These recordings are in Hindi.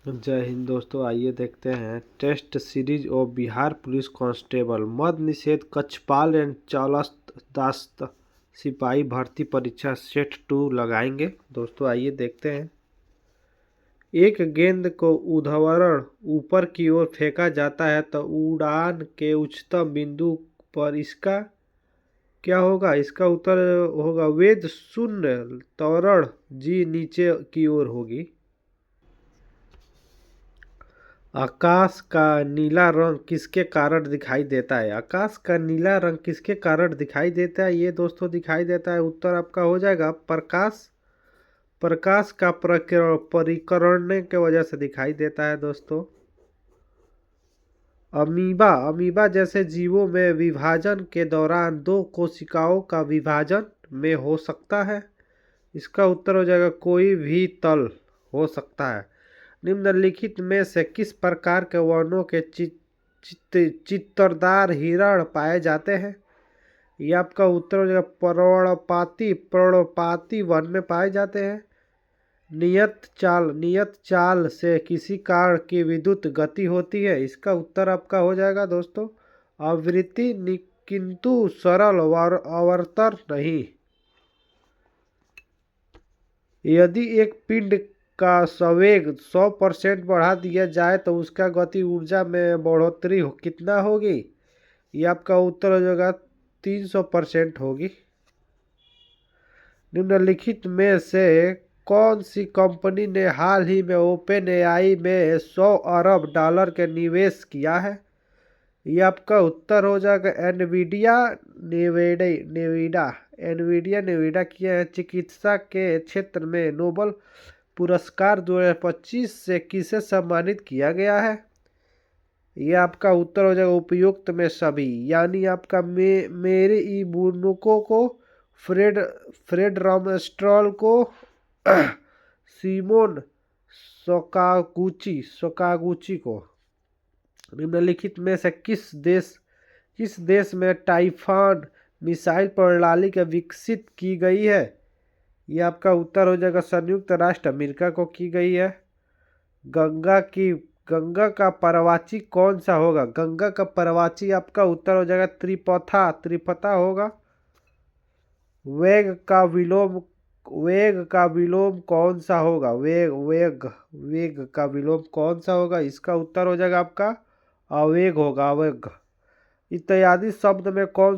जय हिंद दोस्तों, आइए देखते हैं test series of Bihar police constable मद निषेध कक्षपाल एंड चालस्त दास्त सिपाही भर्ती परीक्षा सेट 2 लगाएंगे। दोस्तों आइए देखते हैं। एक गेंद को ऊर्ध्वाधर ऊपर की ओर फेंका जाता है तो उड़ान के उच्चतम बिंदु पर इसका क्या होगा? इसका उत्तर होगा वेद शून्य त्वरण जी नीचे की ओर होगी। आकाश का नीला रंग किसके कारण दिखाई देता है? आकाश का नीला रंग किसके कारण दिखाई देता है? ये दोस्तों दिखाई देता है, उत्तर आपका हो जाएगा प्रकाश। प्रकाश का परिकरण के वजह से दिखाई देता है दोस्तों। अमीबा जैसे जीवों में विभाजन के दौरान दो कोशिकाओं का विभाजन में हो सकता है। इसका उत्तर हो जाएगा कोई भी तल हो सकता है। निम्नलिखित में से किस प्रकार के वर्णों के चित्रदार हिरण पाए जाते हैं? ये आपका उत्तर हो जाएगा पर्णपाती वन में पाए जाते हैं। नियत चाल से किसी कार की विद्युत गति होती है। इसका उत्तर आपका हो जाएगा दोस्तों आवृत्ति, किंतु सरल आवर्तन नहीं। यदि एक पिंड का संवेग 100% बढ़ा दिया जाए तो उसका गति ऊर्जा में बढ़ोतरी कितना होगी? ये आपका उत्तर हो जाएगा 300% होगी। निम्नलिखित में से कौन सी कंपनी ने हाल ही में ओपन एआई में 100 अरब डॉलर के निवेश किया है? ये आपका उत्तर हो जाएगा नेविडा किया है। चिकित्सा के क्षेत्र में नोबल पुरस्कार 2025 से किसे सम्मानित किया गया है? ये आपका उत्तर हो जाएगा उपयुक्त में सभी, यानी आपका मेरे ई बुनुको को, फ्रेड रामस्ट्रॉल को, सीमोन सोकागुची को। निम्नलिखित में से किस देश में टाइफान मिसाइल प्रणाली का विकसित की गई है? यह आपका उत्तर हो जाएगा संयुक्त राष्ट्र अमेरिका को की गई है। गंगा का परवाची कौन सा होगा? गंगा का परवाची आपका उत्तर हो जाएगा त्रिपथा होगा। वेग का विलोम कौन सा होगा? वेग का विलोम कौन सा होगा? इसका उत्तर हो जाएगा आपका आवेग होगा, आवेग। इत्यादि शब्द में कौन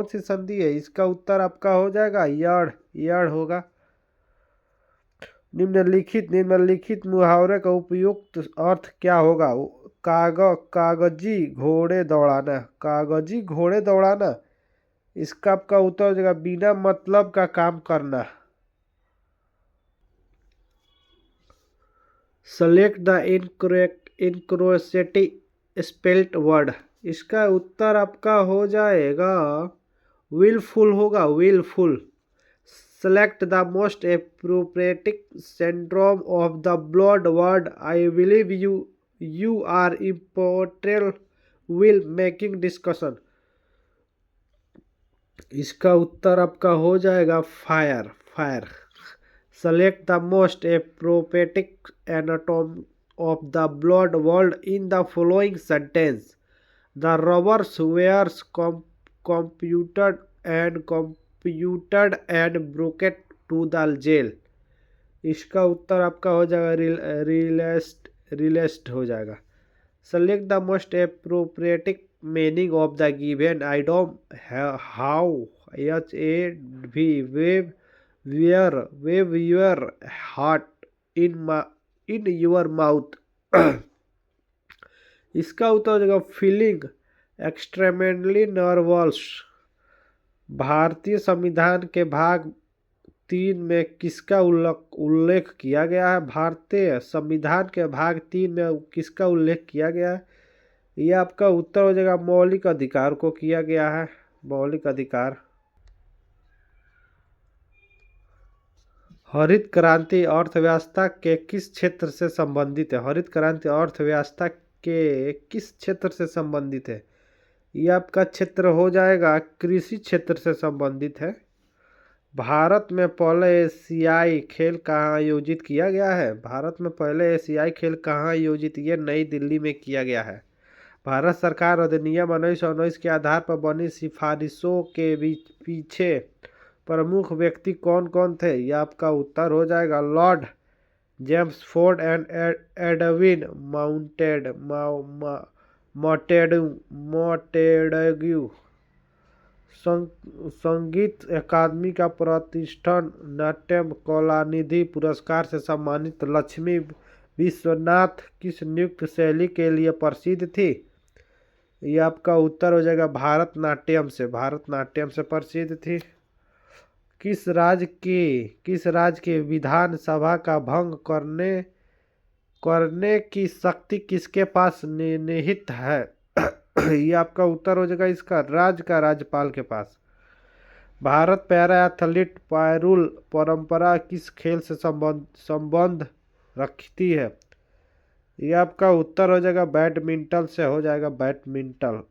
सी संधि है? इसका उत्तर आपका हो जाएगा यड़ होगा। निम्नलिखित मुहावरे का उपयुक्त अर्थ क्या होगा? कागजी घोड़े दौड़ाना। इसका आपका उत्तर हो जाएगा बिना मतलब का काम करना। Select the incorrectly spelled word. इसका उत्तर आपका हो जाएगा विलफुल होगा, wilful. Select the most appropriate syndrome of the blood word. I believe you are important will making discussion. इसका उत्तर आपका हो जाएगा fire. Select the most appropriate anatomy of the blood word in the following sentence. The robbers were computed and broken to the jail. इसका उत्तर आपका हो जाएगा रिलेस्ट हो जाएगा। Select the most appropriate meaning of the given item. How wave your heart in your mouth. इसका उत्तर हो जाएगा फीलिंग एक्सट्रीमली नर्वस। भारतीय संविधान के भाग 3 में किसका उल्लेख किया गया है? भारतीय संविधान के भाग 3 में किसका उल्लेख किया गया है? यह आपका उत्तर हो जाएगा मौलिक अधिकार को किया गया है, मौलिक अधिकार। हरित क्रांति अर्थव्यवस्था के किस क्षेत्र से संबंधित है? हरित क्रांति अर्थव्यवस्था के किस क्षेत्र से संबंधित है? यह आपका क्षेत्र हो जाएगा कृषि क्षेत्र से संबंधित है। भारत में पहले एशियाई खेल कहाँ आयोजित किया गया है? भारत में पहले एशियाई खेल कहाँ आयोजित, ये नई दिल्ली में किया गया है। भारत सरकार अधिनियम 1919 के आधार पर बनी सिफारिशों के पीछे प्रमुख व्यक्ति कौन कौन थे? ये आपका उत्तर हो जाएगा Lord James Ford and Edwin Montague. संगीत अकादमी का प्रतिष्ठित नाट्यम कलानिधि पुरस्कार से सम्मानित लक्ष्मी विश्वनाथ किस नृत्य शैली के लिए प्रसिद्ध थी? ये आपका उत्तर हो जाएगा भारतनाट्यम से प्रसिद्ध थी। किस राज्य की विधानसभा का भंग करने की शक्ति किसके पास निहित है? ये आपका उत्तर हो जाएगा इसका राज्य का राज्यपाल के पास। भारत पैरा एथलीट पायरुल परंपरा किस खेल से संबंध रखती है? ये आपका उत्तर हो जाएगा बैडमिंटन से हो जाएगा बैडमिंटन।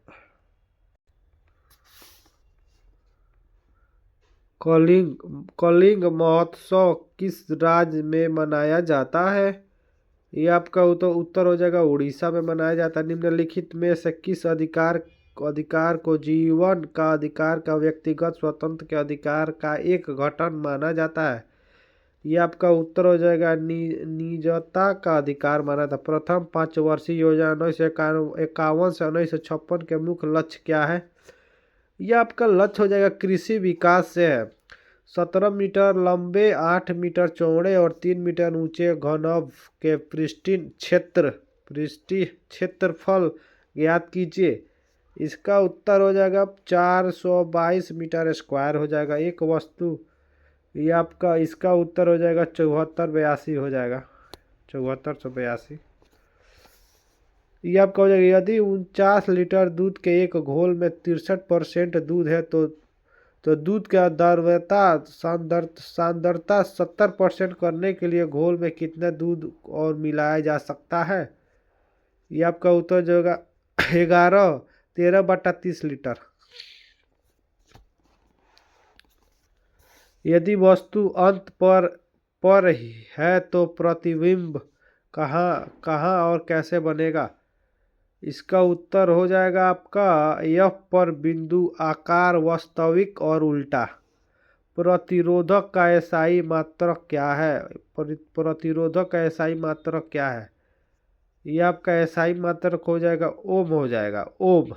कलिंग महोत्सव किस राज्य में मनाया जाता है? ये आपका उत्तर हो जाएगा उड़ीसा में मनाया जाता है। निम्नलिखित में से किस अधिकार को जीवन का अधिकार का व्यक्तिगत स्वतंत्र के अधिकार का एक घटक माना जाता है? ये आपका उत्तर हो जाएगा निजता का अधिकार माना था। प्रथम 5 वर्षीय योजना 1951 से 1956 के मुख्य लक्ष्य क्या है? यह आपका लक्ष्य हो जाएगा कृषि विकास से है। 17 मीटर लंबे, 8 मीटर चौड़े और 3 मीटर ऊंचे घनत्व के पृष्ठीय क्षेत्रफल ज्ञात कीजिए। इसका उत्तर हो जाएगा 422 मीटर स्क्वायर हो जाएगा एक वस्तु। ये आपका इसका उत्तर हो जाएगा 7482 हो जाएगा 7482। ये आपका हो जाएगा यदि 49 लीटर दूध के एक घोल में 63% दूध है तो दूध का द्रव्यता सांद्रता 70% करने के लिए घोल में कितना दूध और मिलाया जा सकता है? ये आपका उत्तर जो होगा 13/30 लीटर। यदि वस्तु अंत पर है तो प्रतिबिंब कहाँ और कैसे बनेगा? इसका उत्तर हो जाएगा आपका एफ पर बिंदु आकार वास्तविक और उल्टा। प्रतिरोधक का एसआई मात्रक क्या है? प्रतिरोधक का एसआई मात्रक क्या है? ये आपका एसआई मात्रक हो जाएगा ओम हो जाएगा ओम।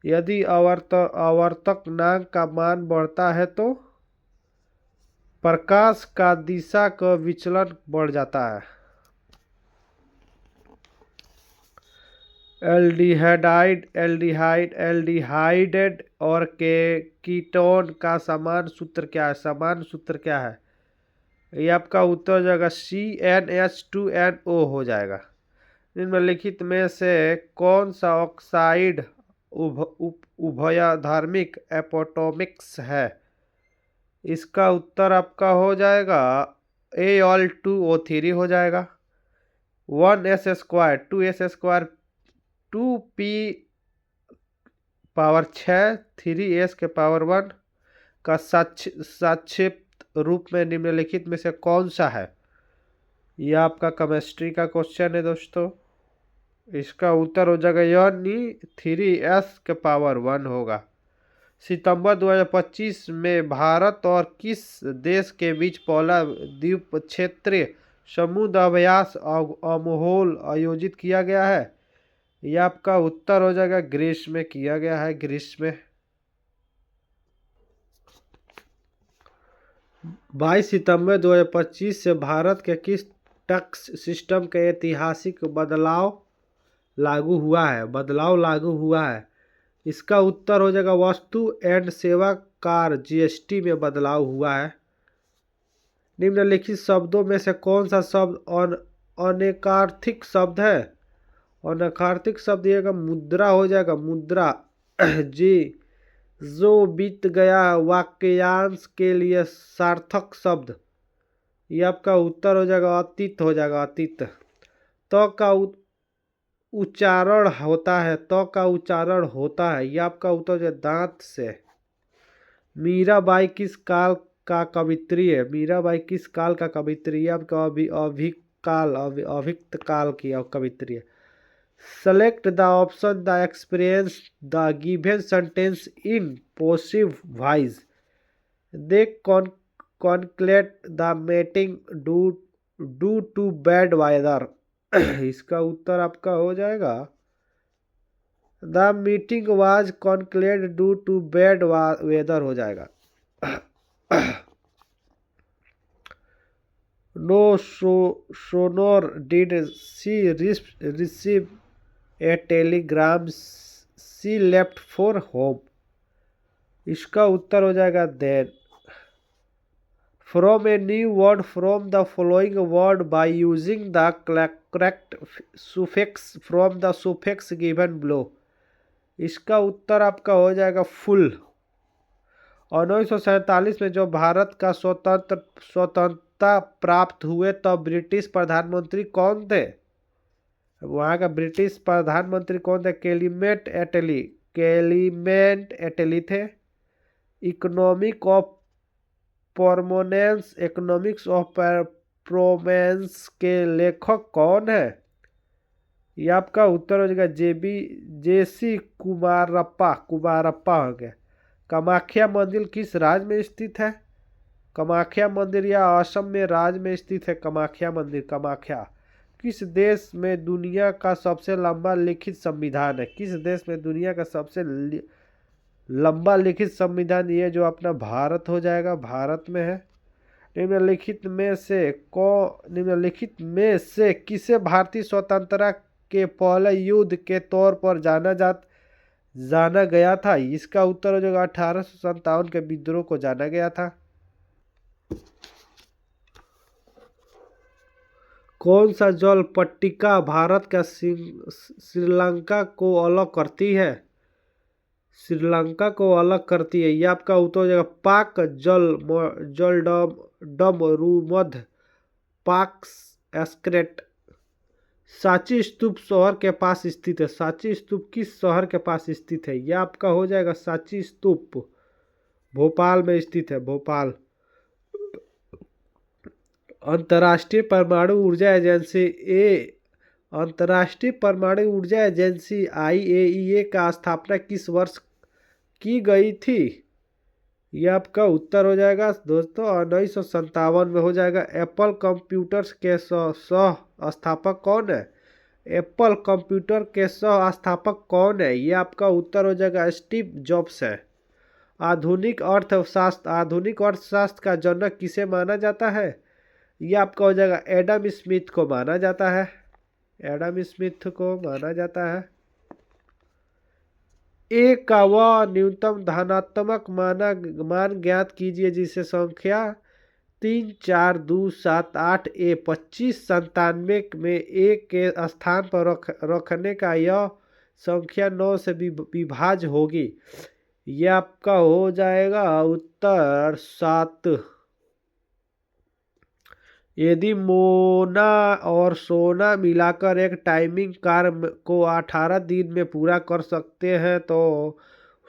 यदि आवर्तक का मान बढ़ता है तो प्रकाश का दिशा का विचलन बढ़ जाता है। एल्डिहाइड और कीटोन का समान सूत्र क्या है? ये आपका उत्तर हो जाएगा CnH2nO हो जाएगा। निम्नलिखित में से कौन सा ऑक्साइड उभयधर्मिक एपोटोमिक्स है? इसका उत्तर आपका हो जाएगा Al2O3 हो जाएगा। 1s² 2s² 2p power 6 3s के पावर 1 का संक्षिप्त रूप में निम्नलिखित में से कौन सा है? यह आपका केमिस्ट्री का क्वेश्चन है दोस्तों। इसका उत्तर हो जाएगा यानी 3s के पावर 1 होगा। सितंबर 2025 में भारत और किस देश के बीच पहला द्वीप क्षेत्रीय समुद्र अभ्यास अमोहोल आयोजित किया गया है? यह आपका उत्तर हो जाएगा ग्रीस में किया गया है ग्रीस में। 22 सितंबर 2025 से भारत के किस टैक्स सिस्टम के ऐतिहासिक बदलाव लागू हुआ है? इसका उत्तर हो जाएगा वस्तु एंड सेवा कर जीएसटी में बदलाव हुआ है। निम्नलिखित शब्दों में से कौन सा शब्द अनैकार्थिक शब्द है? अनैकार्थिक शब्द ये मुद्रा हो जाएगा मुद्रा। जी जो बीत गया वाक्यांश के लिए सार्थक शब्द। ये आपका उत्तर हो जाएगा अतीत हो जाएगा अतीत। तो का उच्चारण होता है। ये आपका उत्तर जो दांत से। मीराबाई किस काल का कवित्री है? मीराबाई किस काल का कवित्री है? आपका अभिक्त काल की कवित्री है। Select the option the experience the given sentence in passive voice. They concluded the meeting due to bad weather. इसका उत्तर आपका हो जाएगा the meeting was concluded due to bad weather हो जाएगा। No sooner did she receive a telegram she left for home. इसका उत्तर हो जाएगा then. From a new word from the following word by using the correct suffix from the suffix given below. इसका उत्तर आपका हो जाएगा फुल। 1947 में जो भारत का स्वतंत्रता प्राप्त हुए तब ब्रिटिश प्रधानमंत्री कौन थे? वहाँ का ब्रिटिश प्रधानमंत्री कौन थे? क्लेमेंट एटली थे। Economic of permanence economics of performance के लेखक कौन है? ये आपका उत्तर हो जाएगा जेसी कुमारप्पा हो गया। कामाख्या मंदिर किस राज्य में स्थित है? कामाख्या मंदिर या असम में राज्य में स्थित है कामाख्या मंदिर। कामाख्या किस देश में दुनिया का सबसे लंबा लिखित संविधान है? किस देश में दुनिया का सबसे लंबा लिखित संविधान? ये जो अपना भारत हो जाएगा, भारत में है। निम्नलिखित में से किसे भारतीय स्वतंत्रता के पहले युद्ध के तौर पर जाना गया था? इसका उत्तर हो जाएगा 1857 के विद्रोह को जाना गया था। कौन सा जल पट्टिका भारत का श्रीलंका को अलग करती है? श्रीलंका को अलग करती है। यह आपका उत्तर हो जाएगा पाक जलडमरूमध्य पाक एस्क्रेट। सांची स्तूप शहर के पास स्थित है। सांची स्तूप किस शहर के पास स्थित है? यह आपका हो जाएगा सांची स्तूप भोपाल में स्थित है। भोपाल। अंतर्राष्ट्रीय परमाणु ऊर्जा एजेंसी IAEA का स्थापना किस वर्ष की गई थी? यह आपका उत्तर हो जाएगा दोस्तों 1957 में हो जाएगा। एप्पल कंप्यूटर्स के सह स्थापक कौन है? एप्पल कंप्यूटर के सह स्थापक कौन है? यह आपका उत्तर हो जाएगा स्टीव जॉब्स है। आधुनिक अर्थशास्त्र का जनक किसे माना जाता है? यह आपका हो जाएगा एडम स्मिथ को माना जाता है। एडम स्मिथ को माना जाता है। ए का वह न्यूनतम धनात्मक मान ज्ञात कीजिए जिसे संख्या 3 4 2 7 8 2597 में ए के स्थान पर रखने का यह संख्या 9 से विभाज्य होगी। यह आपका हो जाएगा उत्तर 7। यदि मोना और सोना मिलाकर एक टाइमिंग कार्य को 18 दिन में पूरा कर सकते हैं तो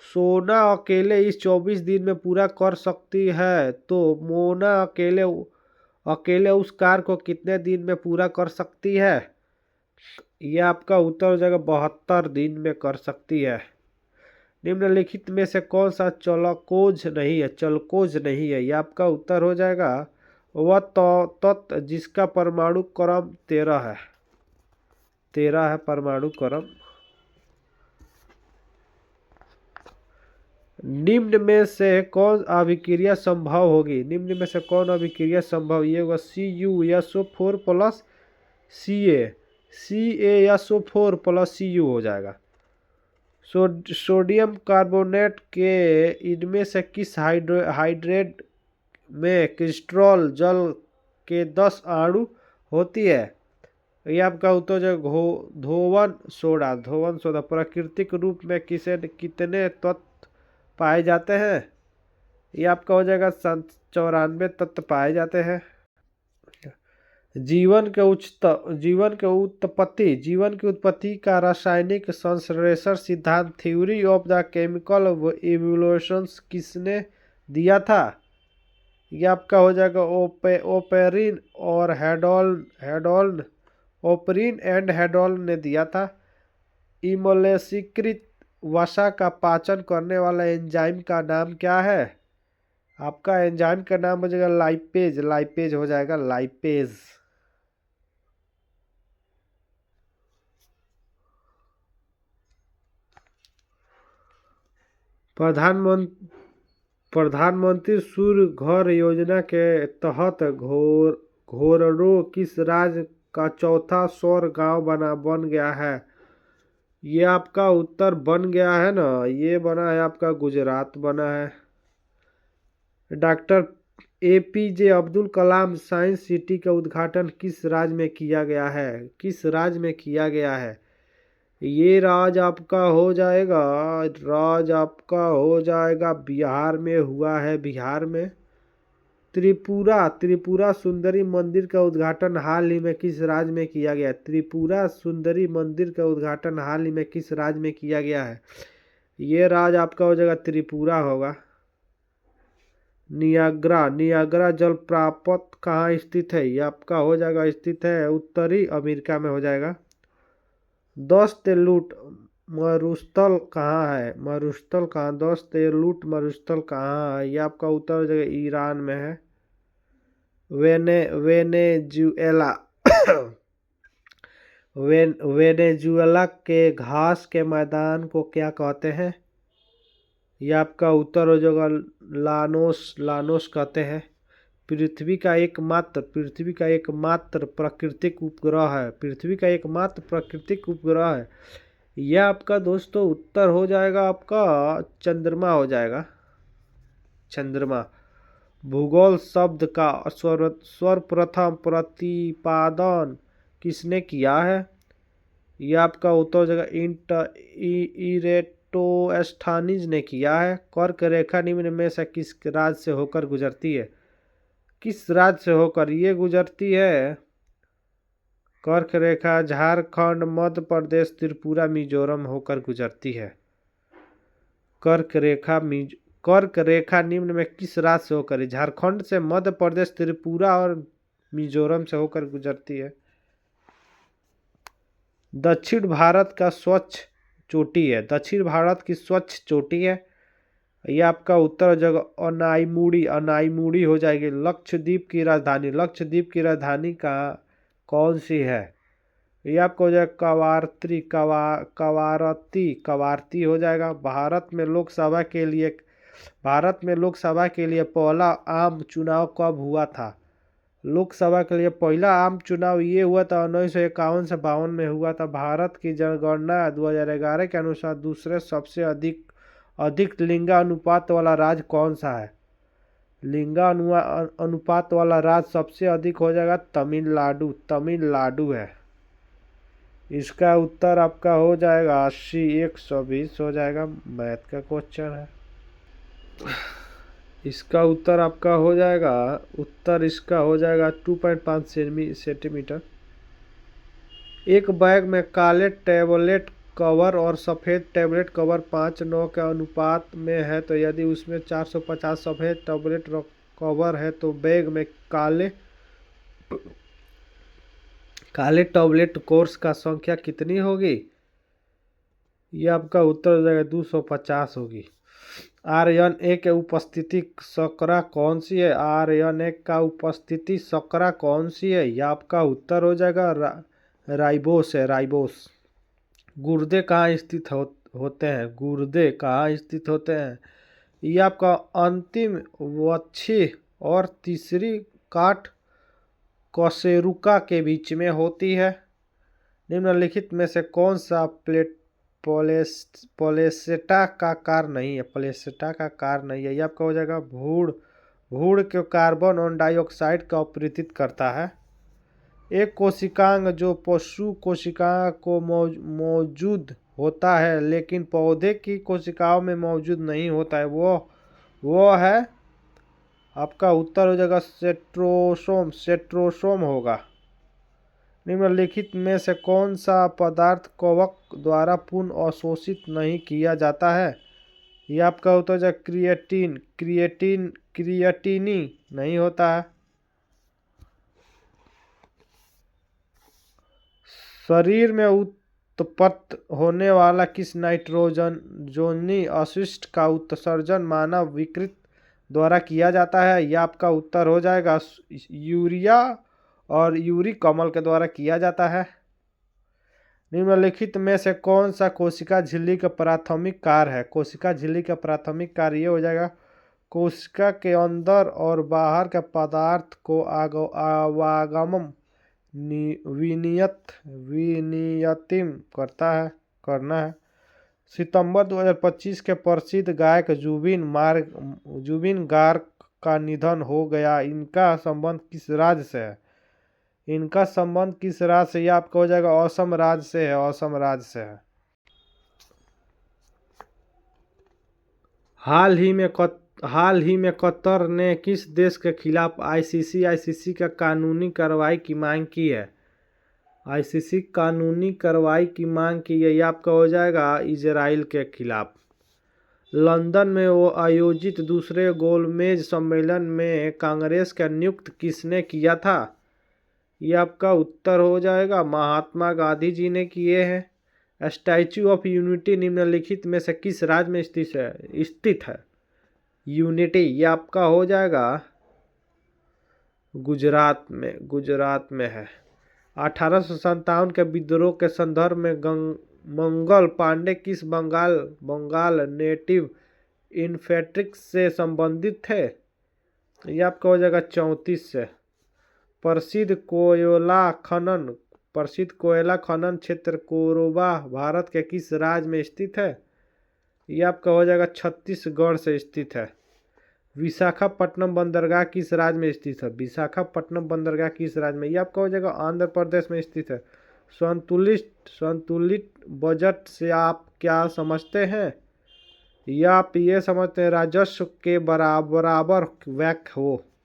सोना अकेले इस 24 दिन में पूरा कर सकती है, तो मोना अकेले उस कार्य को कितने दिन में पूरा कर सकती है? यह आपका उत्तर हो जाएगा 72 दिन में कर सकती है। निम्नलिखित में से कौन सा चलकोज नहीं है? यह आपका उत्तर हो जाएगा वह तत्व जिसका परमाणु क्रम 13 है। 13 है परमाणु क्रम। निम्न में से कौन अभिक्रिया संभव होगी? ये होगा CuSO4 plus CaSO4 plus Cu हो जाएगा। सोडियम कार्बोनेट के इनमें से किस हाइड्रेट में क्रिस्टल जल के 10 अणु होती है? यह आपका उत्तर जो धोवन सोडा। प्राकृतिक रूप में कितने तत्व पाए जाते हैं? यह आपका हो जाएगा 94 तत्व पाए जाते हैं। जीवन की उत्पत्ति का रासायनिक संश्लेषण सिद्धांत theory of the chemical evolution किसने दिया था? ये आपका हो जाएगा ओपेरिन और हेडोल्ड ओपरिन एंड हेडोल्ड ने दिया था। इमोलेसीकृत वसा का पाचन करने वाला एंजाइम का नाम क्या है? आपका एंजाइम का नाम हो जाएगा लाइपेज। लाइपेज हो जाएगा लाइपेज। प्रधानमंत्री सूर्य घर योजना के तहत घोरडो किस राज्य का चौथा सौर गांव बन गया है? ये आपका उत्तर बन गया है ना, ये बना है आपका गुजरात बना है। Doctor APJ Abdul Kalam science city का उद्घाटन किस राज्य में किया गया है? किस राज्य में किया गया है? ये राज्य आपका हो जाएगा, राज्य आपका हो जाएगा बिहार में हुआ है। बिहार में त्रिपुरा सुंदरी मंदिर का उद्घाटन हाल ही में किस राज्य में किया गया? त्रिपुरा सुंदरी मंदिर का उद्घाटन हाल ही में किस राज्य में किया गया है? ये राज्य आपका हो जाएगा त्रिपुरा होगा। नियाग्रा जलप्रपात कहाँ स्थित है? ये आपका हो जाएगा स्थित है उत्तरी अमेरिका में हो जाएगा। 10 तेलुट मरुस्थल कहाँ है? मरुस्थल कहाँ? 10 तेलुट मरुस्थल कहाँ है? ये आपका उत्तर हो जाएगा ईरान में है। वेनेजुएला वेनेजुएला के घास के मैदान को क्या कहते हैं? ये आपका उत्तर हो जाएगा लानोस कहते हैं। पृथ्वी का एकमात्र प्राकृतिक उपग्रह है। पृथ्वी का एकमात्र प्राकृतिक उपग्रह है। यह आपका दोस्तों उत्तर हो जाएगा आपका चंद्रमा हो जाएगा। चंद्रमा। भूगोल शब्द का सर्वप्रथम प्रतिपादन किसने किया है? यह आपका उत्तर हो जाएगा इरेटोस्थनीज ने किया है। कर्क रेखा निम्न में से किस राज्य से होकर गुजरती है? किस राज्य से होकर ये गुजरती है? कर्क रेखा झारखंड, मध्य प्रदेश, त्रिपुरा, मिजोरम होकर गुजरती है। कर्क रेखा निम्न में किस राज्य से होकर? झारखंड से, मध्य प्रदेश, त्रिपुरा और मिजोरम से होकर गुजरती है। दक्षिण भारत का स्वच्छ चोटी है। दक्षिण भारत की स्वच्छ चोटी है। यह आपका उत्तर जगह अनाईमुड़ी हो जाएगी। लक्षद्वीप की राजधानी कौन सी है? ये आपको हो जाएगा कवारती हो जाएगा। भारत में लोकसभा के लिए पहला आम चुनाव कब हुआ था? लोकसभा के लिए पहला आम चुनाव ये हुआ था 1951 से 52 में हुआ था। भारत की जनगणना 2011 के अनुसार दूसरे सबसे अधिक लिंगानुपात वाला राज्य कौन सा है? लिंगानुपात वाला राज्य सबसे अधिक हो जाएगा तमिलनाडु है। इसका उत्तर आपका हो जाएगा 80 120 हो जाएगा। मैथ का क्वेश्चन है। इसका उत्तर आपका हो जाएगा 2.5 सेंटीमीटर। एक बैग में काले टैबलेट कवर और सफ़ेद टैबलेट कवर 5:9 के अनुपात में है, तो यदि उसमें 450 सफ़ेद टैबलेट कवर है तो बैग में काले टैबलेट कोर्स का संख्या कितनी होगी? ये आपका उत्तर हो जाएगा 250 होगी। RNA के उपस्थिति शर्करा कौन सी है? RNA का उपस्थिति शर्करा कौन सी है? यह आपका उत्तर हो जाएगा राइबोस है। राइबोस। गुर्दे कहाँ स्थित होते हैं? गुर्दे कहाँ स्थित होते हैं? ये आपका अंतिम वक्षीय और तीसरी काट कशेरुका के बीच में होती है। निम्नलिखित में से कौन सा प्लेसेंटा का कार्य नहीं है? प्लेसेंटा का कार्य नहीं है। ये आपका हो जाएगा भूड़ के कार्बन डाइऑक्साइड का अपरितित करता है। एक कोशिकांग जो पशु कोशिका को मौजूद होता है लेकिन पौधे की कोशिकाओं में मौजूद नहीं होता है, वो है आपका उत्तर हो जाएगा सेट्रोसोम होगा। निम्नलिखित में से कौन सा पदार्थ कवक द्वारा पुनः अवशोषित नहीं किया जाता है? ये आपका उत्तर है क्रिएटिन। क्रिएटिन क्रिएटिनी नहीं होता है। शरीर में उत्पन्न होने वाला किस नाइट्रोजनी अपशिष्ट का उत्सर्जन मानव यकृत द्वारा किया जाता है? यह आपका उत्तर हो जाएगा यूरिया और यूरिक अम्ल के द्वारा किया जाता है। निम्नलिखित में से कौन सा कोशिका झिल्ली का प्राथमिक कार्य है? कोशिका झिल्ली का प्राथमिक कार्य ये हो जाएगा कोशिका के अंदर और बाहर के पदार्थ को आवागमन विनियतिम करना है। सितंबर 2025 के प्रसिद्ध गायक जुबिन गार्ग का निधन हो गया। इनका संबंध किस राज्य से है? इनका संबंध किस राज्य से? यह आपका हो जाएगा असम राज्य से है। असम राज्य से है। हाल ही में कतर ने किस देश के खिलाफ आईसीसी का कानूनी कार्रवाई की मांग की है? आईसीसी कानूनी कार्रवाई की मांग की है। यह आपका हो जाएगा इजराइल के खिलाफ। लंदन में वो आयोजित दूसरे गोलमेज सम्मेलन में कांग्रेस का नियुक्त किसने किया था? यह आपका उत्तर हो जाएगा महात्मा गांधी जी ने किए हैं। स्टैच्यू ऑफ यूनिटी निम्नलिखित में से किस राज्य में स्थित है? यूनिटी यह आपका हो जाएगा गुजरात में है। 1857 के विद्रोह के संदर्भ में मंगल पांडे किस बंगाल नेटिव इन्फेंट्री से संबंधित थे? यह आपका हो जाएगा 34 से। प्रसिद्ध कोयला खनन क्षेत्र कोरबा भारत के किस राज्य में स्थित है? यह आपका हो जाएगा छत्तीसगढ़ से स्थित है। विशाखापट्टनम बंदरगाह किस राज्य में स्थित है? विशाखापट्टनम बंदरगाह किस राज्य में? यह आपका हो जाएगा आंध्र प्रदेश में स्थित है। संतुलित बजट से आप क्या समझते हैं? या आप ये समझते हैं राजस्व के बराबर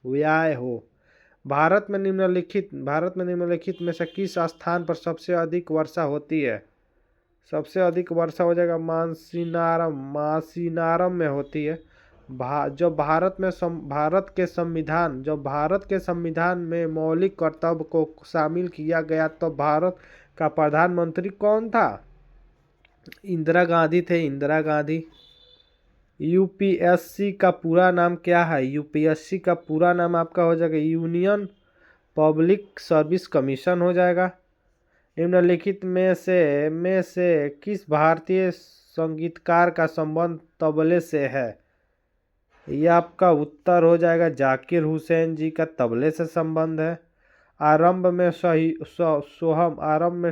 व्यय हो। भारत में निम्नलिखित में से किस स्थान पर सबसे अधिक वर्षा होती है? सबसे अधिक वर्षा हो जाएगा मासिनारम में होती है। जब भारत के संविधान में मौलिक कर्तव्य को शामिल किया गया तो भारत का प्रधानमंत्री कौन था? इंदिरा गांधी थे। इंदिरा गांधी। यूपीएससी का पूरा नाम क्या है? यूपीएससी का पूरा नाम आपका हो जाएगा यूनियन पब्लिक सर्विस कमीशन हो जाएगा। निम्नलिखित में से किस भारतीय संगीतकार का संबंध तबले से है? यह आपका उत्तर हो जाएगा जाकिर हुसैन जी का तबले से संबंध है। आरंभ में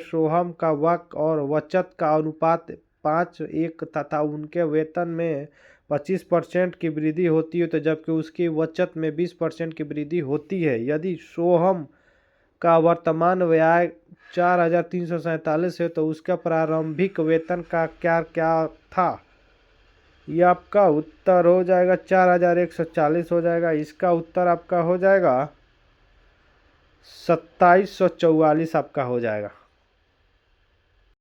सोहम का वक और वचत का अनुपात 5:1 तथा उनके वेतन में 25% की वृद्धि होती है तो जबकि उसकी वचत में 20% की वृद्धि होती है। यदि सोहम का वर्तमान व्यय 4,347 है तो उसका प्रारंभिक वेतन का क्या था? यह आपका उत्तर हो जाएगा 4,140 हो जाएगा। इसका उत्तर आपका हो जाएगा 2744 आपका हो जाएगा।